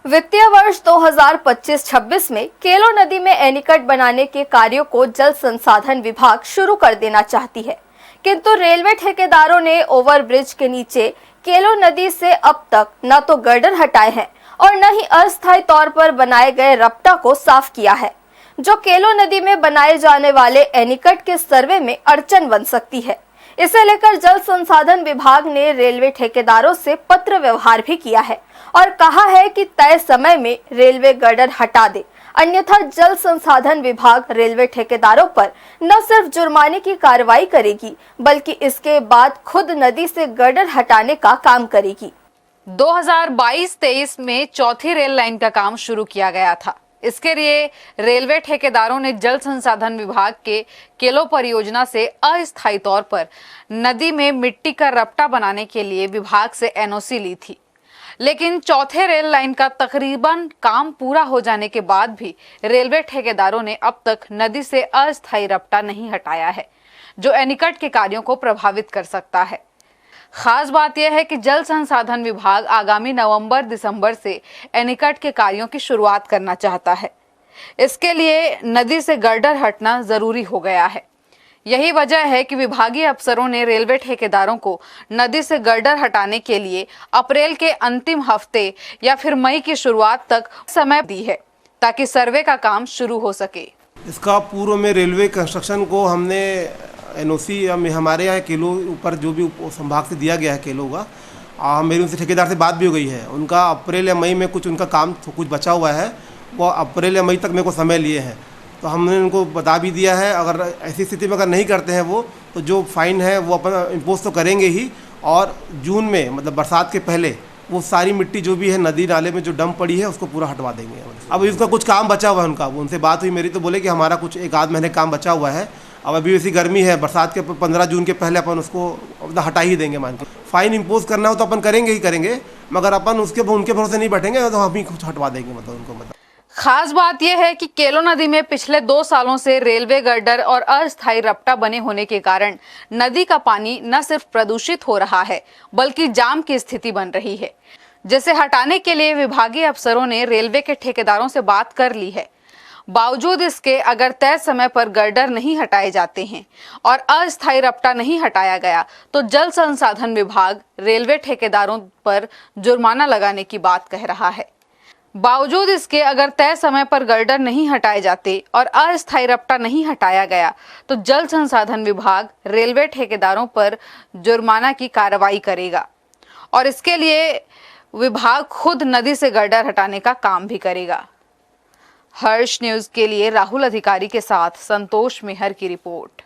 वित्तीय वर्ष 2025-26 में केलो नदी में एनीकट बनाने के कार्यों को जल संसाधन विभाग शुरू कर देना चाहती है, किंतु रेलवे ठेकेदारों ने ओवरब्रिज के नीचे केलो नदी से अब तक न तो गर्डर हटाए हैं और न ही अस्थायी तौर पर बनाए गए रपटा को साफ किया है, जो केलो नदी में बनाए जाने वाले एनीकट के सर्वे में अड़चन बन सकती है। इसे लेकर जल संसाधन विभाग ने रेलवे ठेकेदारों से पत्र व्यवहार भी किया है और कहा है कि तय समय में रेलवे गर्डर हटा दे, अन्यथा जल संसाधन विभाग रेलवे ठेकेदारों पर न सिर्फ जुर्माने की कार्रवाई करेगी बल्कि इसके बाद खुद नदी से गर्डर हटाने का काम करेगी। 2022-23 में चौथी रेल लाइन का काम शुरू किया गया था। इसके लिए रेलवे ठेकेदारों ने जल संसाधन विभाग के केलो परियोजना से अस्थायी तौर पर नदी में मिट्टी का रपटा बनाने के लिए विभाग से एनओसी ली थी, लेकिन चौथे रेल लाइन का तकरीबन काम पूरा हो जाने के बाद भी रेलवे ठेकेदारों ने अब तक नदी से अस्थायी रपटा नहीं हटाया है, जो एनीकट के कार्यों को प्रभावित कर सकता है। खास बात यह है कि जल संसाधन विभाग आगामी नवंबर-दिसंबर से एनीकट के कार्यों की शुरुआत करना चाहता है। इसके लिए नदी से गर्डर हटना जरूरी हो गया है। यही वजह है कि विभागीय अफसरों ने रेलवे ठेकेदारों को नदी से गर्डर हटाने के लिए अप्रैल के अंतिम हफ्ते या फिर मई की शुरुआत तक समय दी है, ताकि सर्वे का काम शुरू हो सके। इसका पूर्व में रेलवे कंस्ट्रक्शन को हमने एनओसी हमारे यहाँ केलो ऊपर जो भी संभाग से दिया गया है केलो का, मेरी उनसे ठेकेदार से बात भी हो गई है। उनका अप्रैल या मई में कुछ उनका काम कुछ बचा हुआ है, वो अप्रैल या मई तक मेरे को समय लिए हैं। तो हमने उनको बता भी दिया है, अगर ऐसी स्थिति में अगर नहीं करते हैं वो, तो जो फाइन है वो अपन इम्पोज तो करेंगे ही, और जून में मतलब बरसात के पहले वो सारी मिट्टी जो भी है नदी नाले में जो डंप पड़ी है उसको पूरा हटवा देंगे। अब इसका कुछ काम बचा हुआ है उनका, वो उनसे बात हुई मेरी, तो बोले कि हमारा कुछ 1-आध महीने काम बचा हुआ है। अब अभी ऐसी गर्मी है, बरसात के 15 जून के पहले अपन उसको हटा ही देंगे। मान के फाइन इम्पोज करना हो तो अपन करेंगे ही करेंगे, मगर अपन उनके भरोसे नहीं बैठेंगे, तो हम ही कुछ हटवा देंगे मतलब उनको। खास बात यह है कि केलो नदी में पिछले 2 सालों से रेलवे गर्डर और अस्थायी रपटा बने होने के कारण नदी का पानी न सिर्फ प्रदूषित हो रहा है बल्कि जाम की स्थिति बन रही है, जिसे हटाने के लिए विभागीय अफसरों ने रेलवे के ठेकेदारों से बात कर ली है। बावजूद इसके अगर तय समय पर गर्डर नहीं हटाए जाते हैं और अस्थायी रपटा नहीं हटाया गया तो जल संसाधन विभाग रेलवे ठेकेदारों पर जुर्माना लगाने की बात कह रहा है। बावजूद इसके अगर तय समय पर गर्डर नहीं हटाए जाते और अस्थायी रपटा नहीं हटाया गया तो जल संसाधन विभाग रेलवे ठेकेदारों पर जुर्माना की कार्रवाई करेगा और इसके लिए विभाग खुद नदी से गर्डर हटाने का काम भी करेगा। हर्ष न्यूज के लिए राहुल अधिकारी के साथ संतोष मेहर की रिपोर्ट।